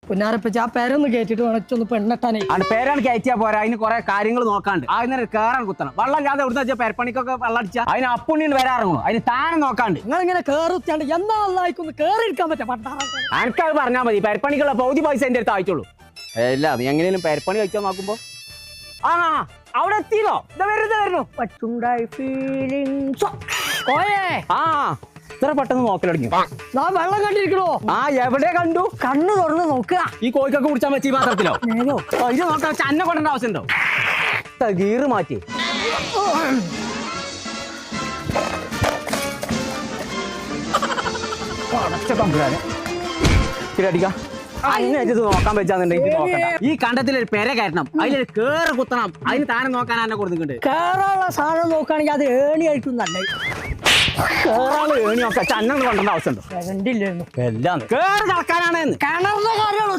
പുന്നാരപ്പച്ച ആ പേരൊന്ന് കേട്ടിട്ട് വേണച്ചൊന്ന് പെണ്ണെട്ടാനേ. ആണ് പേരാണ് കയറ്റിയാ പോരാ, അതിന് കുറെ കാര്യങ്ങൾ നോക്കാണ്ട്. അതിന് കേറാൻ കുത്തണം. വെള്ളം ഇല്ലാതെ എവിടുന്ന് വെച്ചാൽ പെരപ്പണിക്കൊക്കെ വെള്ളം അടിച്ചാൽ അതിന് അപ്പുണ്ണിന്ന് വരാറുള്ളൂ. അതിന് താനെ നോക്കാണ്ട്. നിങ്ങൾ ഇങ്ങനെ കേറുത്താണ്ട് എന്നാ അല്ലായിക്കൊന്ന് കേറിയിരിക്കാൻ പറ്റാ. എനിക്കത് പറഞ്ഞാൽ മതി. പെരപ്പണിക്കുള്ള പകുതി പൈസ എൻ്റെ അടുത്ത് അയച്ചോളൂ. അല്ല നീ എങ്ങനെയും പെരപ്പണി കഴിച്ചാൽ നോക്കുമ്പോ ആ അവിടെ എത്തിയില്ലോ. ഇതാ വരുന്നു. ആ ഇത്ര പെട്ടെന്ന് നോക്കൽ തുടങ്ങി. ഞാൻ വെള്ളം കണ്ടിരിക്കണോ? ആ എവിടെ കണ്ടു? കണ്ണു തുറന്ന് നോക്കുക. ഈ കോഴിക്കൊക്കെ കുടിച്ചാൽ വെച്ച് ഈ പാത്രത്തിലോ? ഇത് നോക്കാൻ ചന്ന കൊണ്ടേണ്ട ആവശ്യമുണ്ടോ? ഗീറ് മാറ്റി അടിക്കാം. നോക്കാൻ വെച്ചാന്നുണ്ടെങ്കിൽ ഈ കണ്ടത്തിലൊരു പെര കയറ്റണം, അതിലൊരു കേറ് കുത്തണം. അതിന് താനെ നോക്കാൻ എന്നെ കൊടുക്കുന്നുണ്ട്. കേറാനുള്ള സാധനം നോക്കുകയാണെങ്കിൽ അത് ഏണി ആയിരിക്കും നല്ലത്. കേറാള് ഏണി നോക്കാം. ചന്ന കൊണ്ടേണ്ട ആവശ്യമുണ്ടോ? കണ്ടില്ലായിരുന്നു. എല്ലാം കേറ് കളക്കാനാണ്. കിണറിന്റെ കാര്യമാണോ